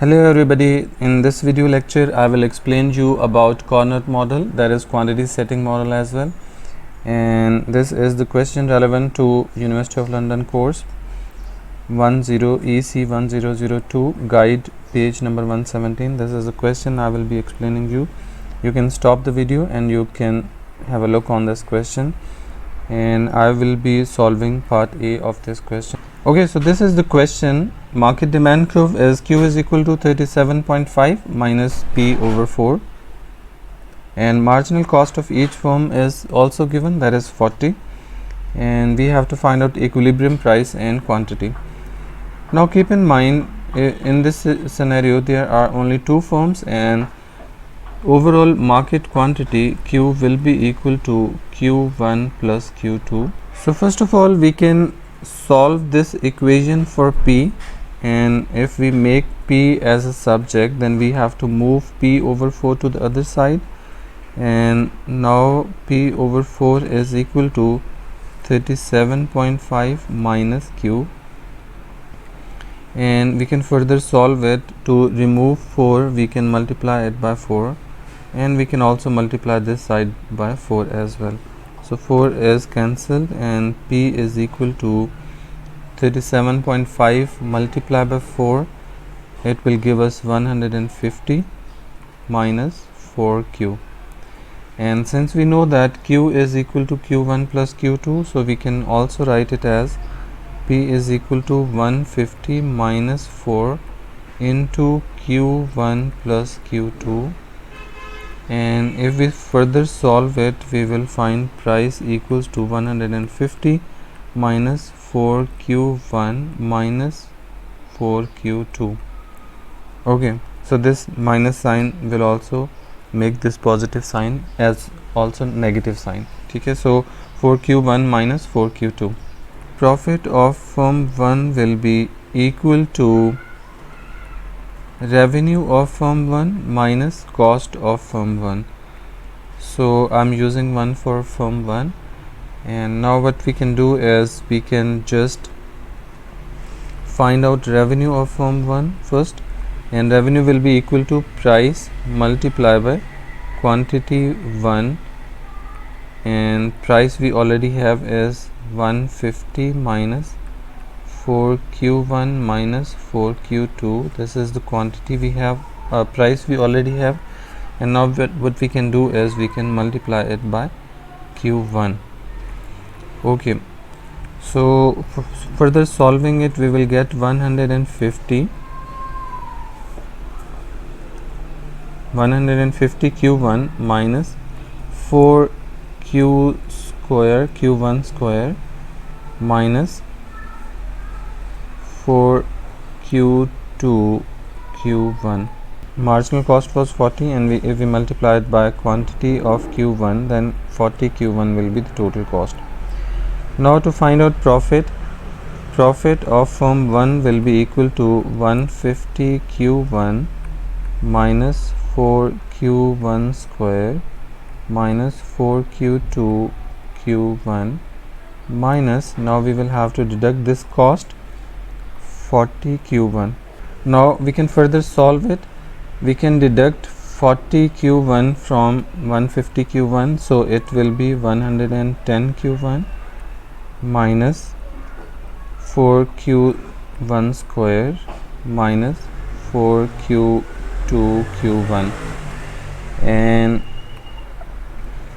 Hello everybody, in this video lecture I will explain you about Cornett model, that is quantity setting model as well, and this is the question relevant to University of London course 10EC1002 guide page number 117. This is the question I will be explaining you. You can stop the video and you can have a look on this question, and I will be solving part A of this question. Okay, so this is the question. Market demand curve is Q is equal to 37.5 minus P over 4, and marginal cost of each firm is also given, that is 40, and we have to find out equilibrium price and quantity. Now keep in mind, in this scenario there are only two firms, and overall market quantity Q will be equal to Q1 plus Q2. So first of all we can solve this equation for P, and if we make P as a subject, then we have to move P over 4 to the other side, and now P over 4 is equal to 37.5 minus Q, and we can further solve it. To remove 4 we can multiply it by 4, and we can also multiply this side by 4 as well. So 4 is cancelled, and P is equal to 37.5 multiplied by 4, it will give us 150 minus 4Q. And since we know that Q is equal to Q1 plus Q2, so we can also write it as P is equal to 150 minus 4 into Q1 plus Q2. And if we further solve it, we will find price equals to 150 minus 4Q1 minus 4Q2. Okay, so this minus sign will also make this positive sign as also negative sign. Okay, so 4Q1 minus 4Q2. Profit of firm 1 will be equal to revenue of firm 1 minus cost of firm 1. So I'm using 1 for firm 1, and now what we can do is we can just find out revenue of firm 1 first, and revenue will be equal to price multiplied by quantity 1, and price we already have is 150 minus 4Q1 minus 4Q2. This is the quantity we have, price we already have, and now what we can do is we can multiply it by Q1. Okay, so further solving it, we will get 150 Q1 minus 4Q square Q1 square minus 4Q2 Q1. Marginal cost was 40, and if we multiply it by quantity of Q1, then 40 Q1 will be the total cost. Now to find out profit of firm 1 will be equal to 150 Q1 minus 4Q1 square minus 4Q2 Q1 minus, now we will have to deduct this cost, 40 Q1. Now we can further solve it. We can deduct 40 Q1 from 150 Q1, so it will be 110 Q1 minus 4Q1 square minus 4Q2 Q1. And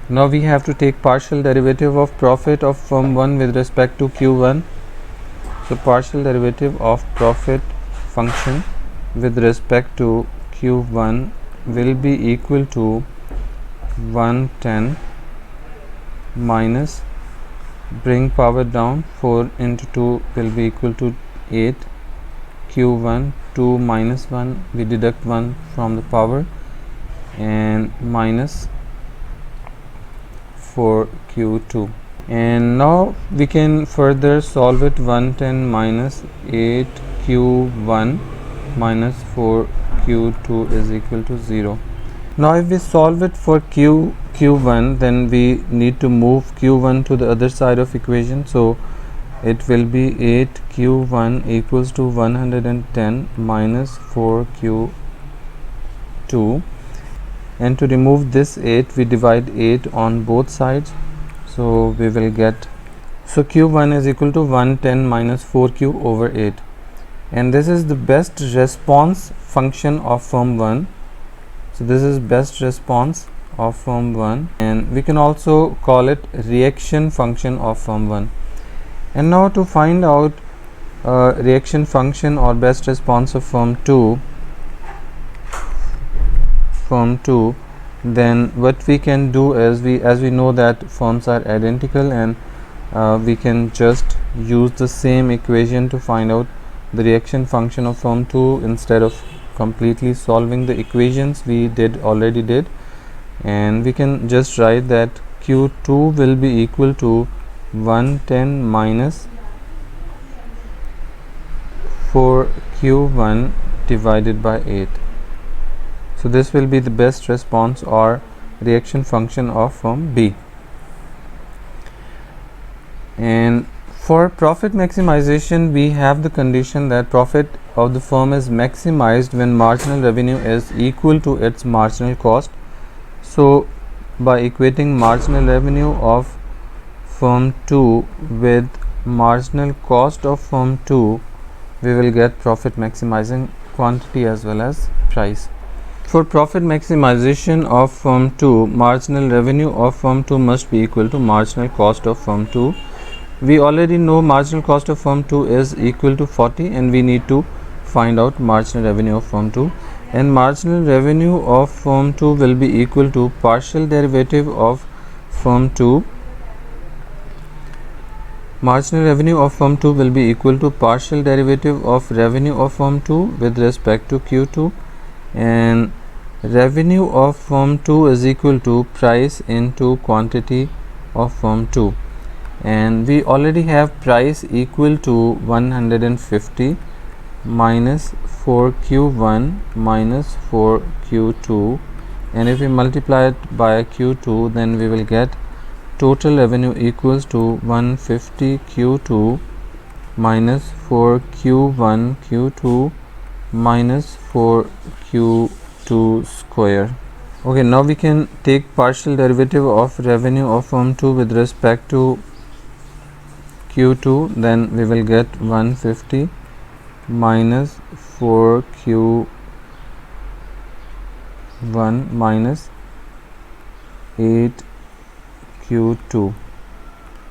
now we have to take partial derivative of profit of firm 1 with respect to Q1. So partial derivative of profit function with respect to Q1 will be equal to 110 minus, bring power down, 4 into 2 will be equal to 8 Q1, 2 minus 1, we deduct 1 from the power, and minus 4Q2. And now we can further solve it. 110 minus 8Q1 minus 4Q2 is equal to 0. Now if we solve it for Q1, then we need to move Q1 to the other side of equation. So it will be 8q1 equals to 110 minus 4q2, and to remove this 8 we divide 8 on both sides, so we will get, so q1 is equal to 110 minus 4q over 8, and this is the best response function of firm 1. So this is best response of firm 1, and we can also call it reaction function of firm 1. And now to find out reaction function or best response of firm 2, then what we can do is, as we know that firms are identical, and we can just use the same equation to find out the reaction function of firm 2 instead of completely solving the equations we already did, and we can just write that q2 will be equal to 110 minus 4q1 divided by 8. So this will be the best response or reaction function of firm B. And for profit maximization, we have the condition that profit of the firm is maximized when marginal revenue is equal to its marginal cost. So by equating marginal revenue of firm 2 with marginal cost of firm 2, we will get profit maximizing quantity as well as price. For profit maximization of firm 2, marginal revenue of firm 2 must be equal to marginal cost of firm 2. We already know marginal cost of firm 2 is equal to 40, and we need to find out marginal revenue of firm 2, and marginal revenue of firm 2 will be equal to partial derivative of firm 2. Marginal revenue of firm 2 will be equal to partial derivative of revenue of firm 2 with respect to q2, and revenue of firm 2 is equal to price into quantity of firm 2, and we already have price equal to 150 minus 4q1 minus 4q2, and if we multiply it by q2, then we will get total revenue equals to 150 q2 minus 4q1 q2 minus 4q2 square. Okay, now we can take partial derivative of revenue of firm 2 with respect to q2, then we will get 150 minus 4q1 minus 8q2,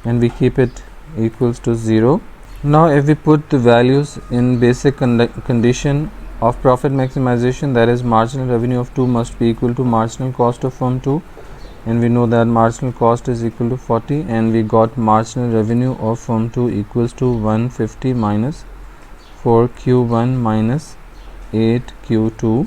and we keep it equals to 0. Now if we put the values in basic condition of profit maximization, that is marginal revenue of 2 must be equal to marginal cost of firm 2, and we know that marginal cost is equal to 40, and we got marginal revenue of firm 2 equals to 150 minus 4q1 minus 8q2,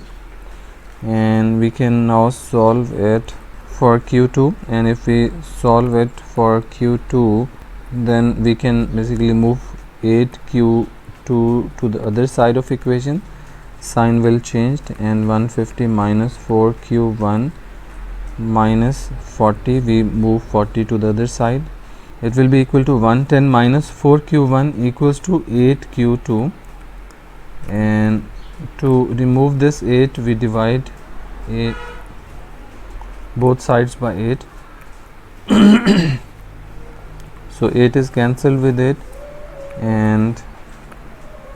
and we can now solve it for q2, and if we solve it for q2, then we can basically move 8q2 to the other side of equation, sign will change, and 150 minus 4q1 minus 40, we move 40 to the other side, it will be equal to 110 minus 4q1 equals to 8q2, and to remove this 8 we divide both sides by 8 so 8 is cancelled with it, and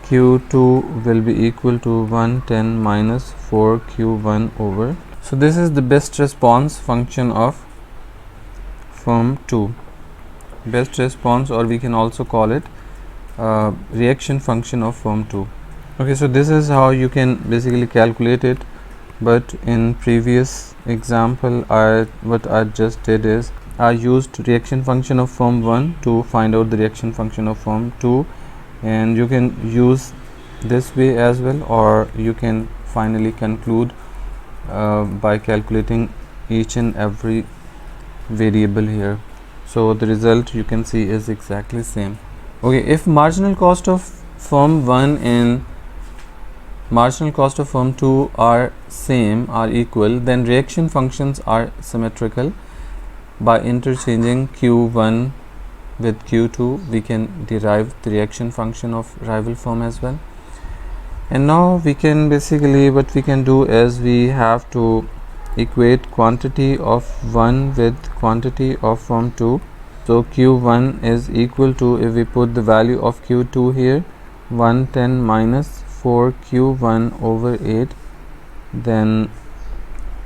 q2 will be equal to 110 minus 4q1 over. So this is the best response function of firm 2, best response, or we can also call it reaction function of firm 2. Okay, so this is how you can basically calculate it, but in previous example what I just did is I used reaction function of firm 1 to find out the reaction function of firm 2, and you can use this way as well, or you can finally conclude by calculating each and every variable here. So the result you can see is exactly same. Okay, if marginal cost of firm 1 and marginal cost of firm 2 are equal, then reaction functions are symmetrical by interchanging q1 with Q2, we can derive the reaction function of rival firm as well. And now we can basically, what we can do is we have to equate quantity of 1 with quantity of firm 2. So Q1 is equal to, if we put the value of Q2 here, 110 minus 4 Q1 over 8, then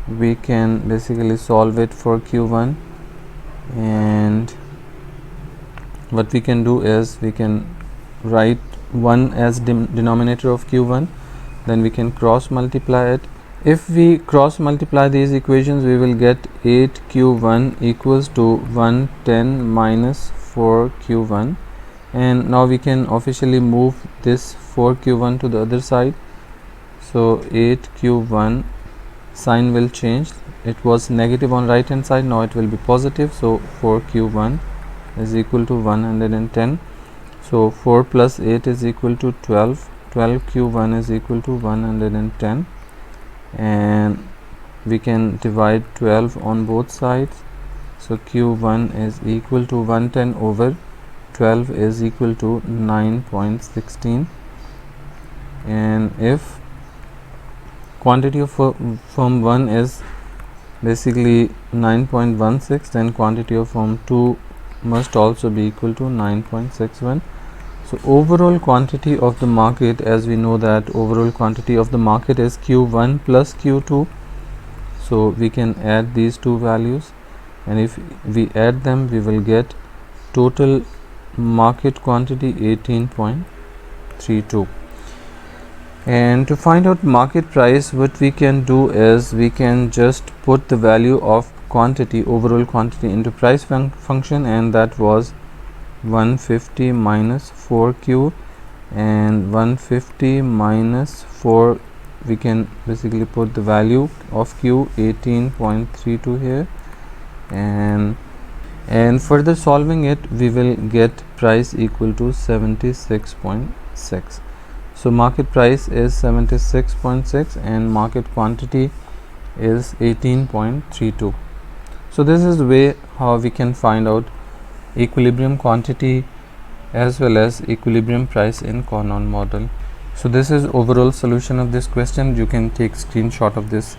we can basically solve it for Q1. And what we can do is we can write 1 as denominator of Q1, then we can cross multiply it. If we cross multiply these equations, we will get 8 Q1 equals to 110 minus 4 Q1, and now we can officially move this 4 Q1 to the other side. So 8 Q1 sign will change. It was negative on right hand side, now it will be positive. So 4 Q1 is equal to 110. So 4 plus 8 is equal to 12. 12 Q1 is equal to 110, and we can divide 12 on both sides. So Q1 is equal to 110 over 12 is equal to 9.16. and if quantity of firm 1 is basically 9.16, then quantity of firm 2 must also be equal to 9.61. So overall quantity of the market, as we know that overall quantity of the market is Q1 plus Q2, so we can add these two values, and if we add them, we will get total market quantity 18.32. And to find out market price, what we can do is we can just put the value of quantity, overall quantity, into price function, and that was 150 minus 4Q, and 150 minus 4, we can basically put the value of Q 18.32 here, and further solving it, we will get price equal to 76.6. So market price is 76.6 and market quantity is 18.32. So this is the way how we can find out equilibrium quantity as well as equilibrium price in Carnot model. So this is overall solution of this question. You can take screenshot of this